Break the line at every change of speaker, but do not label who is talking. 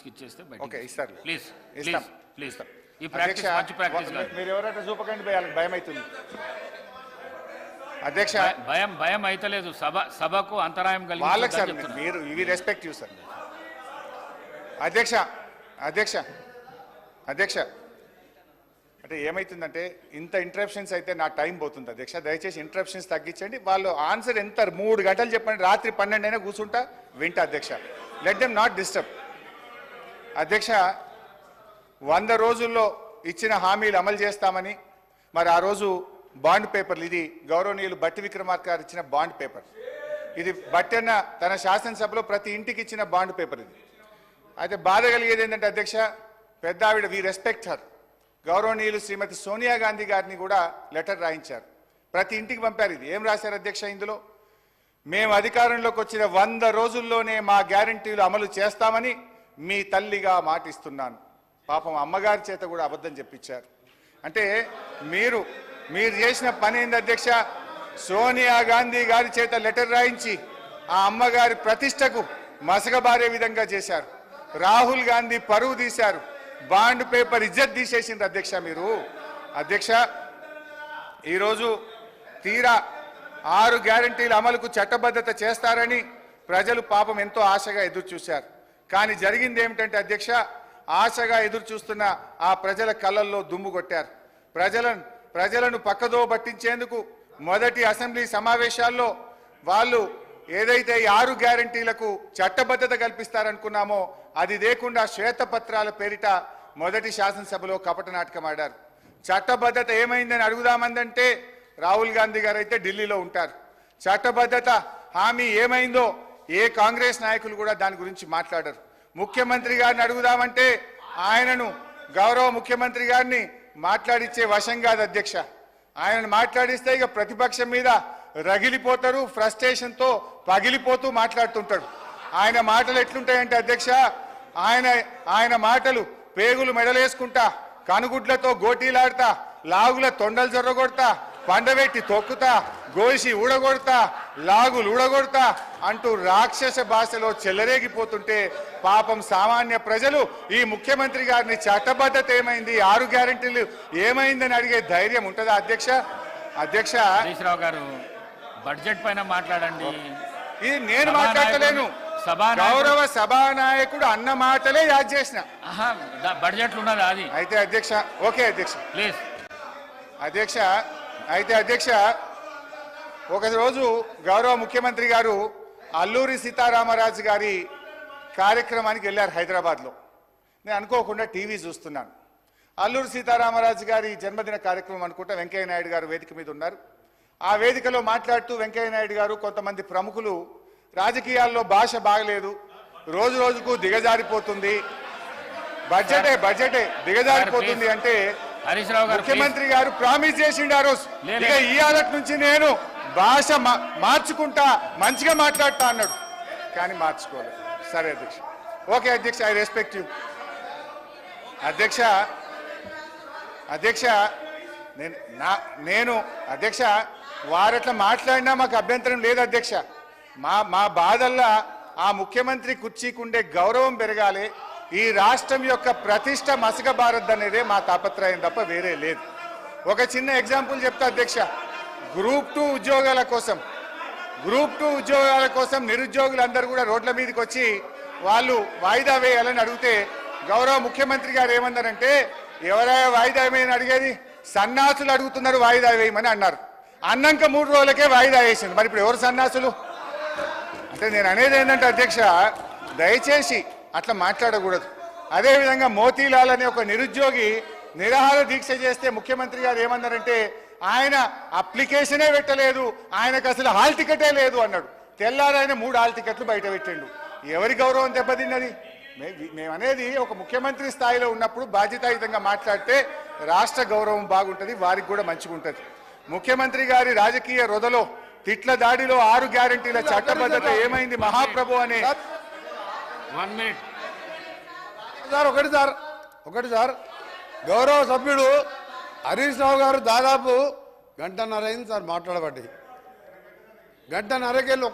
ఇచ్చేస్తే
ఓకే ఇస్తారు
ప్లీజ్
ఇస్తాం
ప్లీజ్ ఈ ప్రాక్టీస్ మంచి ప్రాక్టీస్ కాదు.
మీరు ఎవరైనా చూపకండి భయం అవుతుంది అధ్యక్ష.
భయం అయితలేదు. సభకు అంతరాయం
వాళ్ళకి సార్
కలిగి
మీరు ఇవి రెస్పెక్ట్ యూ సార్. అధ్యక్ష అధ్యక్ష అధ్యక్ష అంటే ఏమవుతుందంటే ఇంత ఇంటరప్షన్స్ అయితే నా టైం పోతుంది అధ్యక్ష. దయచేసి ఇంటరప్షన్స్ తగ్గించండి. వాళ్ళు ఆన్సర్ ఎంత 3 గంటలు చెప్పండి, రాత్రి 12 అయినా కూర్చుంటా వింటా అధ్యక్ష. లెట్ దెమ్ నాట్ డిస్టర్బ్ అధ్యక్ష. 100 రోజుల్లో ఇచ్చిన హామీలు అమలు చేస్తామని మరి ఆ రోజు బాండ్ పేపర్లు, ఇది గౌరవనీయులు బట్టి విక్రమార్క గారు ఇచ్చిన బాండ్ పేపర్, ఇది బట్టన్న తన శాసనసభలో ప్రతి ఇంటికి ఇచ్చిన బాండ్ పేపర్ ఇది. అయితే బాధ కలిగేది ఏంటంటే అధ్యక్ష, పెద్ద ఆవిడ వి రెస్పెక్ట్ హర్, గౌరవనీయులు శ్రీమతి సోనియా గాంధీ గారిని కూడా లెటర్ రాయించారు, ప్రతి ఇంటికి పంపారు. ఇది ఏం రాశారు అధ్యక్ష ఇందులో? మేము అధికారంలోకి వచ్చిన 100 రోజుల్లోనే మా గ్యారంటీలు అమలు చేస్తామని మీ తల్లిగా మాటిస్తున్నాను. పాపం అమ్మగారి చేత కూడా అబద్ధం చెప్పించారు. అంటే మీరు చేసిన పని ఏంది అధ్యక్ష? సోనియా గాంధీ గారి చేత లెటర్ రాయించి ఆ అమ్మగారి ప్రతిష్టకు మసకబారే విధంగా చేశారు. రాహుల్ గాంధీ పరువు తీశారు, బాండ్ పేపర్ ఇజ్జత్ తీసేసిండ్రు అధ్యక్ష మీరు. అధ్యక్ష ఈరోజు తీరా 6 గ్యారంటీల అమలుకు చట్టబద్ధత చేస్తారని ప్రజలు పాపం ఎంతో ఆశగా ఎదురు చూశారు. కానీ జరిగింది ఏమిటంటే అధ్యక్ష, ఆశగా ఎదురు చూస్తున్న ఆ ప్రజల కళ్ళల్లో దుమ్ము కొట్టారు. ప్రజలను పక్కదో పట్టించేందుకు మొదటి అసెంబ్లీ సమావేశాల్లో వాళ్ళు ఏదైతే 6 గ్యారంటీలకు చట్టబద్ధత కల్పిస్తారనుకున్నామో అది లేకుండా శ్వేతపత్రాల పేరిట మొదటి శాసనసభలో కపట నాటకం ఆడారు. చట్టబద్ధత ఏమైందని అడుగుదామందంటే రాహుల్ గాంధీ గారు అయితే ఢిల్లీలో ఉంటారు. చట్టబద్ధత హామీ ఏమైందో ఏ కాంగ్రెస్ నాయకులు కూడా దాని గురించి మాట్లాడరు. ముఖ్యమంత్రి గారిని అడుగుదామంటే ఆయనను, గౌరవ ముఖ్యమంత్రి గారిని మాట్లాడిచ్చే వశం కాదు అధ్యక్ష. ఆయనను మాట్లాడిస్తే ఇక ప్రతిపక్షం మీద రగిలిపోతారు, ఫ్రస్ట్రేషన్తో పగిలిపోతూ మాట్లాడుతుంటాడు. ఆయన మాటలు ఎట్లుంటాయంటే అధ్యక్ష, ఆయన మాటలు పేగులు మెడలేసుకుంటా, కనుగుడ్లతో గోటీలాడతా, లాగుల తొండలు జొర్రగొడతా, పండబెట్టి తొక్కుతా, గోసి ఊడగొడతా, లాగులు ఊడగొడతా అంటూ రాక్షస భాషలో చెలరేగిపోతుంటే పాపం సామాన్య ప్రజలు ఈ ముఖ్యమంత్రి గారిని చట్టబద్ధత ఏమైంది, 6 గ్యారెంటీలు ఏమైందని అడిగే ధైర్యం ఉంటుందా అధ్యక్ష? అధ్యక్ష
హరీష్ రావు గారు బడ్జెట్ పైన మాట్లాడండి.
ఇది నేను మాట్లాడలేను, గౌరవ సభానాయకుడు అన్న మాటలే యాద్ చేసిన.
బడ్జెట్ ఉన్నది అది
అయితే అధ్యక్ష. ఓకే అధ్యక్ష
ప్లీజ్
అధ్యక్ష. అయితే అధ్యక్ష ఒకరోజు గౌరవ ముఖ్యమంత్రి గారు అల్లూరి సీతారామరాజు గారి కార్యక్రమానికి వెళ్ళారు హైదరాబాద్లో. నేను అనుకోకుండా టీవీ చూస్తున్నాను. అల్లూరి సీతారామరాజు గారి జన్మదిన కార్యక్రమం అనుకుంటా వెంకయ్య నాయుడు గారు వేదిక మీద ఉన్నారు. ఆ వేదికలో మాట్లాడుతూ వెంకయ్య నాయుడు గారు, కొంతమంది ప్రముఖులు, రాజకీయాల్లో భాష బాగలేదు, రోజు రోజుకు దిగజారిపోతుంది, బడ్జెటే దిగజారిపోతుంది అంటే ముఖ్యమంత్రి గారు ప్రామిస్ చేసిండు ఆ రోజు, ఇక ఈ ఆలట్ నుంచి నేను భాష మార్చుకుంటా, మంచిగా మాట్లాడతా అన్నాడు. కానీ మార్చుకోలేదు. సరే అధ్యక్ష. ఓకే అధ్యక్ష, ఐ రెస్పెక్ట్ యూ అధ్యక్ష. అధ్యక్ష నేను అధ్యక్ష వారట్లా మాట్లాడినా మాకు అభ్యంతరం లేదు అధ్యక్ష. మా బాధల్లా ఆ ముఖ్యమంత్రి కుర్చీకుండే గౌరవం పెరగాలి, ఈ రాష్ట్రం యొక్క ప్రతిష్ట మసకబారద్దనేదే మా తాపత్రయం తప్ప వేరే లేదు. ఒక చిన్న ఎగ్జాంపుల్ చెప్తా అధ్యక్ష. గ్రూప్ 2 ఉద్యోగాల కోసం నిరుద్యోగులందరూ కూడా రోడ్ల మీదకి వచ్చి వాళ్ళు వాయిదా వేయాలని అడిగితే గౌరవ ముఖ్యమంత్రి గారు ఏమన్నారంటే, ఎవరైనా వాయిదా వేయమని అడిగేది, సన్నాసులు అడుగుతున్నారు వాయిదా వేయమని అన్నారు. అన్నాక 3 రోజులకే వాయిదా వేసింది. మరి ఇప్పుడు ఎవరు సన్నాసులు అంటే? నేను అనేది ఏంటంటే అధ్యక్ష, దయచేసి అట్లా మాట్లాడకూడదు. అదేవిధంగా మోతీలాల్ అనే ఒక నిరుద్యోగి నిరాహార దీక్ష చేస్తే ముఖ్యమంత్రి గారు ఏమన్నారంటే, ఆయన అప్లికేషనే పెట్టలేదు, ఆయనకు అసలు హాల్ టికెటే లేదు అన్నాడు. తెల్లారైన 3 హాల్ టికెట్లు బయట పెట్టిండు. ఎవరి గౌరవం దెబ్బతిన్నది? మేమనేది ఒక ముఖ్యమంత్రి స్థాయిలో ఉన్నప్పుడు బాధ్యతాయుతంగా మాట్లాడితే రాష్ట్ర గౌరవం బాగుంటుంది, వారికి కూడా మంచిగా ఉంటుంది. ముఖ్యమంత్రి గారి రాజకీయ రొదలో, తిట్ల దాడిలో 6 గ్యారెంటీల చట్టబద్ధత ఏమైంది మహాప్రభు అనే.
1 మినిట్
ఒకటి సార్, గౌరవ సభ్యుడు హరీష్ రావు గారు దాదాపు 1:30 అయింది సార్ మాట్లాడబట్టి. 1:30కెళ్ళి